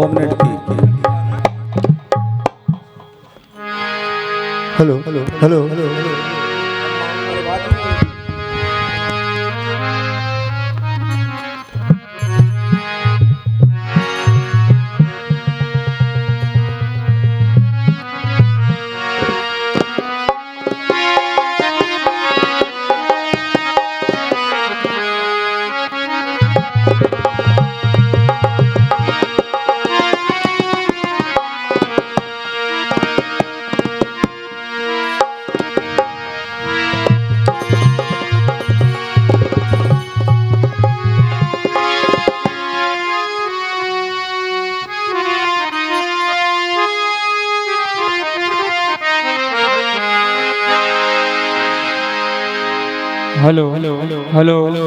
Minute की। Hello hello hello hello hello. Hello hello hello hello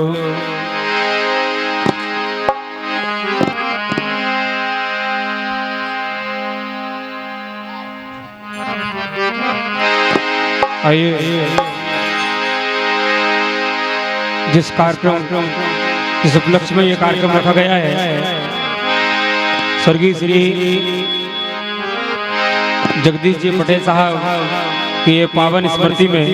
आइए। जिस कार्यक्रम जिस उपलक्ष्य में ये कार्यक्रम रखा गया है, स्वर्गीय श्री जगदीश जी पटेल साहब की ये पावन स्मृति में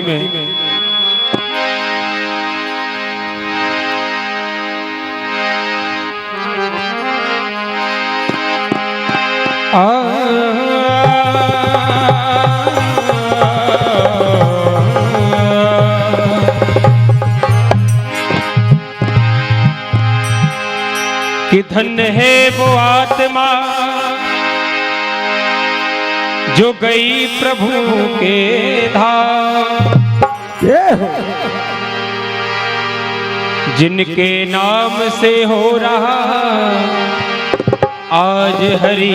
कि धन्य है वो आत्मा जो गई प्रभु के धाम, जिनके नाम से हो रहा आज हरि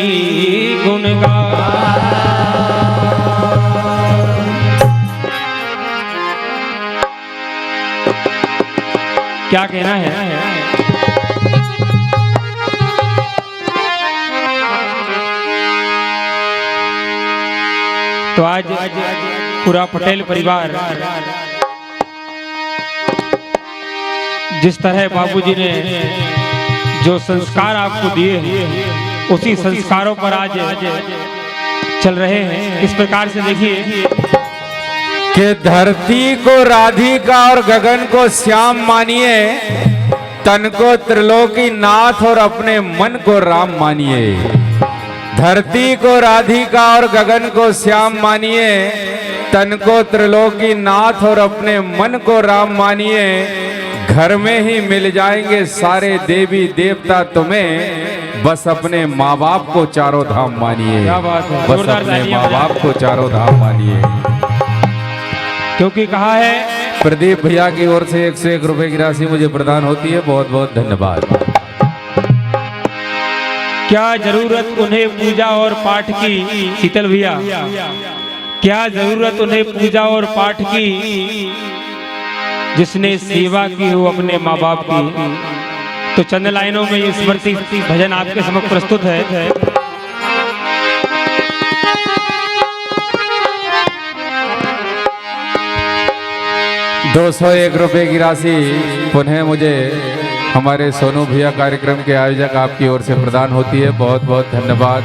गुणगान। क्या कहना है? तो आज पूरा पटेल परिवार जिस तरह बाबूजी ने जो संस्कार आपको दिए हैं, उसी संस्कारों पर आज चल रहे हैं। इस प्रकार से देखिए कि धरती को राधिका और गगन को श्याम मानिए, तन को त्रिलोकी नाथ और अपने मन को राम मानिए। धरती को राधिका और गगन को श्याम मानिए, तन को त्रिलोकी नाथ और अपने मन को राम मानिए। घर में ही मिल जाएंगे सारे देवी देवता तुम्हें, बस अपने माँ बाप को चारों धाम मानिए। क्या बात है, बस अपने माँ बाप को चारों धाम मानिए। क्योंकि कहा है प्रदीप भैया की ओर से 101 रुपए की राशि मुझे प्रदान होती है। बहुत बहुत धन्यवाद। क्या जरूरत उन्हें पूजा और पाठ की, शीतल भैया, क्या जरूरत उन्हें पूजा और पाठ की, जिसने सेवा की हो अपने माँ बाप की। तो चंद लाइनों में ये स्मृति भजन आपके समक्ष प्रस्तुत है। 201 रुपए की राशि पुनः मुझे हमारे सोनू भैया कार्यक्रम के आयोजक आपकी ओर से प्रदान होती है। बहुत बहुत धन्यवाद।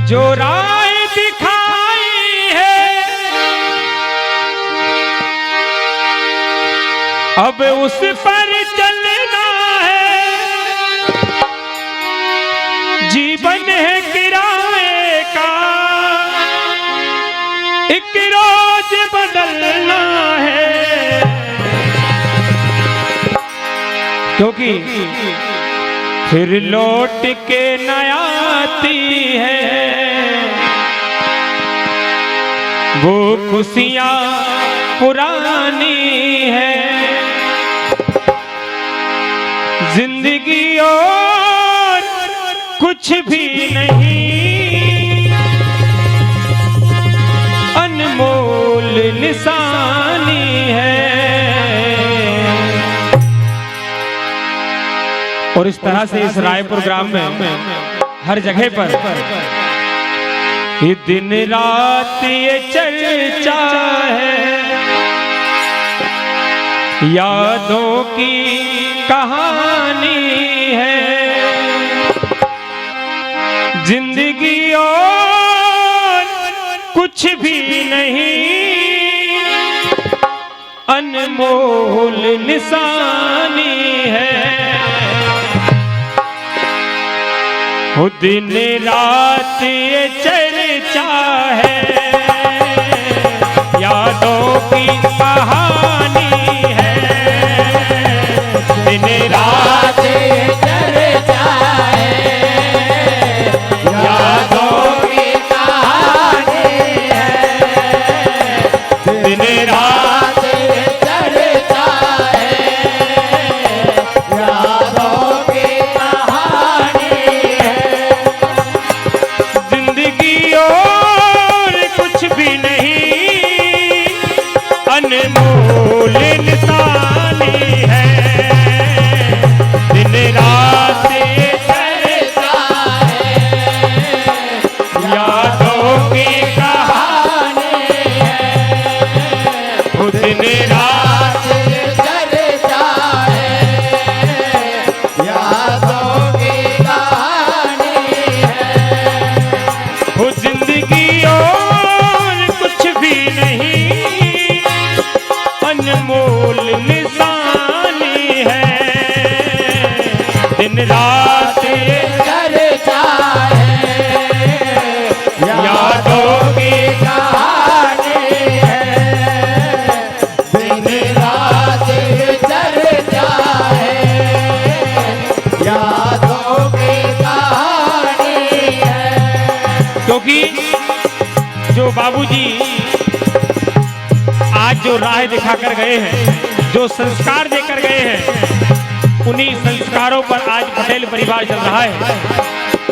जो राय दिखाई है अब उस पर चलना है, जीवन है किराए का, एक रोज बदलना है। क्योंकि फिर लौट के न आती है वो खुशियाँ पुरानी है। जिंदगी और कुछ भी नहीं, अनमोल निशानी है। और इस तरह से इस रायपुर ग्राम में हर जगह पर ये दिन रात ये चर्चा है, यादों की कहानी है। जिंदगी और कुछ भी नहीं, अनमोल निशानी है। वो दिन रात ये चर्चा है, यादों की कहानी है। दिन रात ये चर्चा है, यादों की कहानी है। दिन रात ये चर्चा है, यादों की कहानी है। जिंदगी और कुछ भी नहीं, अनमोल निशानी है। दिन रात ये चर्चा है, यादों की कहानी है। वो दिन रात ये चर्चा है, यादों की कहानी है। वो जिंदगी और कुछ भी नहीं, अनमोल निशानी है। दिन रात ये चर्चा है, यादों की कहानी है। दिन रात ये चर्चा है, यादों की कहानी है। क्योंकि जो बाबूजी आज जो राह दिखाकर गए हैं, जो संस्कार देकर गए हैं, उन्हीं संस्कारों पर आज पटेल परिवार चल रहा है।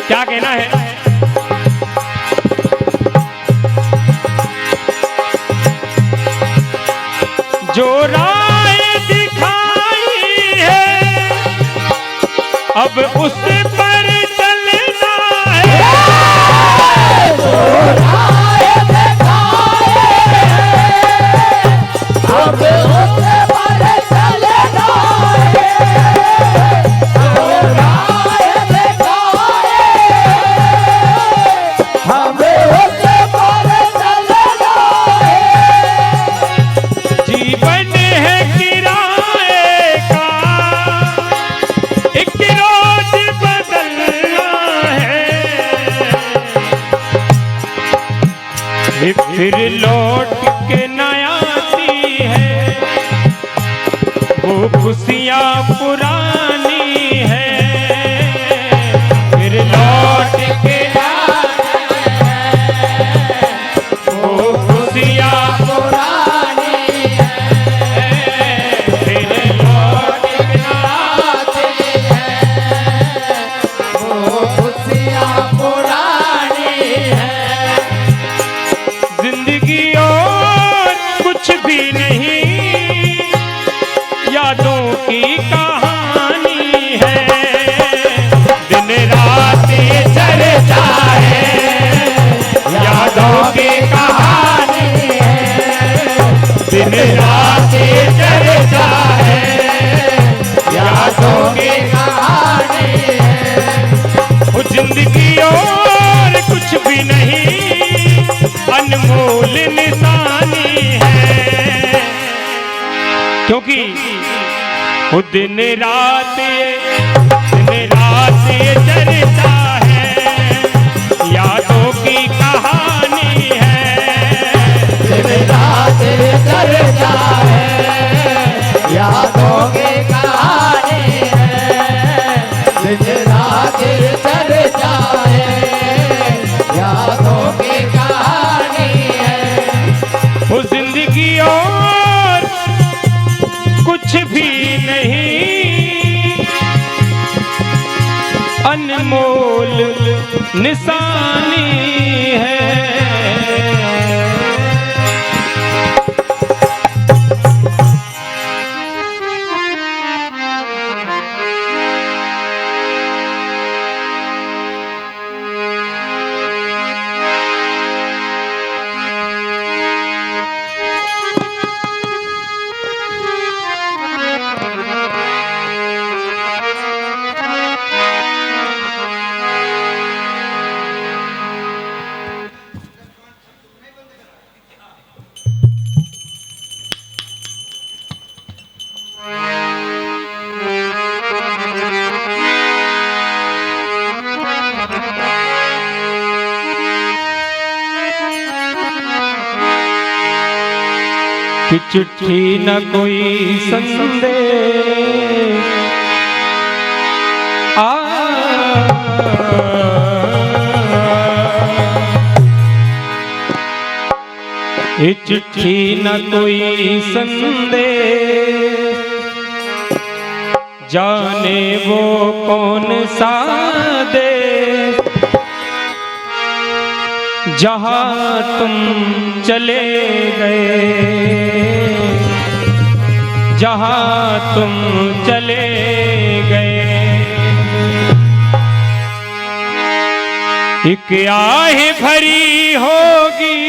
क्या कहना है? जो राह दिखाई है, अब उस पर चलना है। जो राह दिखाई है, अब उस पर चलना है। जो राह दिखाई है, अब उस पर चलना है। जीवन है किराए का, एक रोज बदलना है। फिर लौट के न आती है, वो खुशियाँ पुरानी है। फिर लौट के न आती है, वो खुशियाँ पुरानी है। फिर लौट के न आती है, वो खुशियाँ पुरानी है। जिंदगी और कुछ भी नहीं, यादों की कहानी है। दिन रात ये चर्चा है, यादों की कहानी है। दिन रात ये चर्चा है, यादों की कहानी है। वो जिंदगी और कुछ भी नहीं, अनमोल निशानी है। क्योंकि वो दिन रात ये चर्चा है, यादों की कहानी है। दिन रात ये चर्चा है, यादों की कहानी है। दिन रात ये चर्चा है, यादों की कहानी है। वो जिंदगी और कुछ भी नहीं, अनमोल निशानी है। कि चिट्ठी न कोई संदेश ये चिट्ठी न कोई संदेश, जाने वो कौन सा देश, जहां तुम चले गए, जहां तुम चले गए। एक आह भरी होगी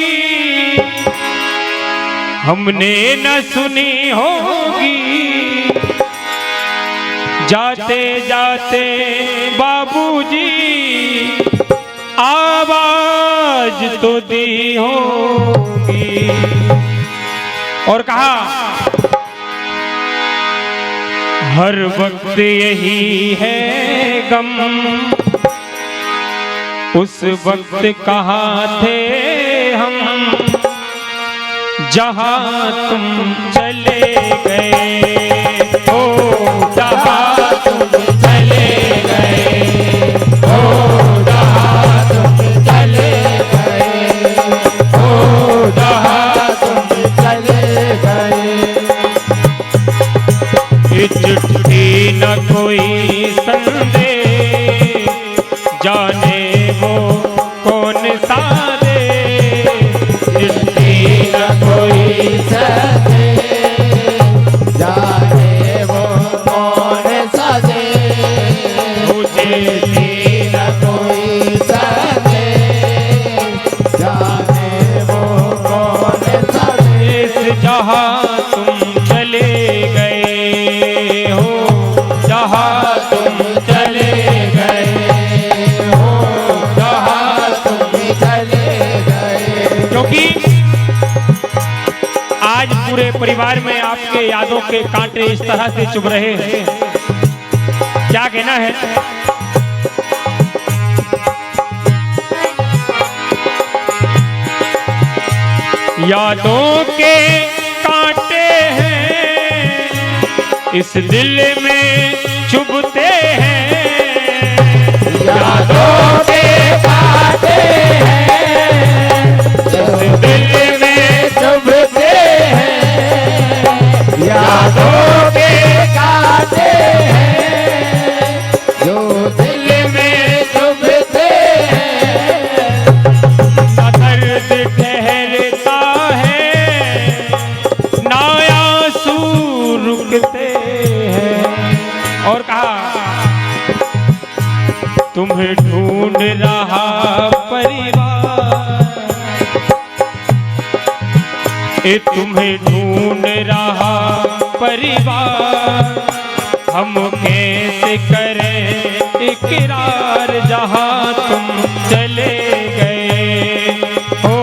हमने न सुनी होगी, जाते जाते बाबूजी आवाज तो दी होगी। और कहा हर वक्त यही है गम, उस वक्त कहाँ थे हम, जहां तुम चले गए, ओ जहां तुम चले गए, ओ जहां तुम चले गए, ओ जहां तुम चले गए। ये चिट्ठी न कोई संदेश, जाने वो कौन सा कोई सदे, जाने वो कौन सदे, मुझे न कोई सदे, जाने वो कौन सदे। जहाँ तुम चले गए हो, जहाँ तुम चले गए हो, जहाँ तुम चले गए। क्योंकि आज पूरे परिवार में आपके यादों के कांटे इस तरह से चुभ रहे हैं, क्या कहना है। यादों के कांटे हैं इस दिल में चुभते हैं, यादों के कांटे हैं इस दिल में चुभते हैं, यादों के कांटे हैं जो दिल में चुभते हैं। दर्द ठहरता है ना आंसू रुकते हैं। और कहा तुम्हें ढूंढ रहा परिवार, ए तुम्हें ढूंढ रहा परिवार, हम कैसे करें इकरार, जहां तुम चले गए हो,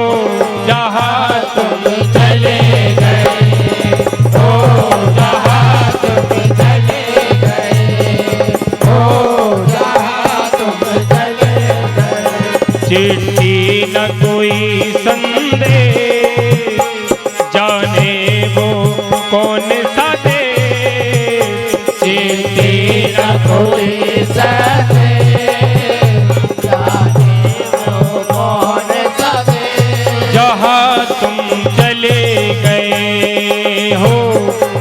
जहां तुम चले गए हो, जहां तुम चले गए हो, जहां तुम चले गए। चिट्ठी न कोई संदेश, जाने वो कौन सा देश, चिट्ठी न कोई संदेश, जाने वो कौन सा देश, जहाँ तुम चले गए हो,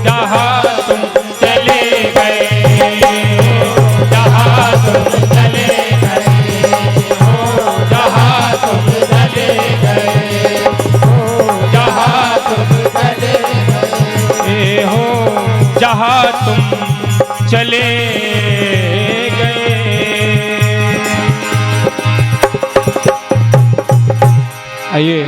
जहाँ तुम चले गए, जहाँ तुम चले गए हो, जहाँ तुम चले गए हो, जहाँ तुम चले गए हो, जहाँ तुम चले गए। आइए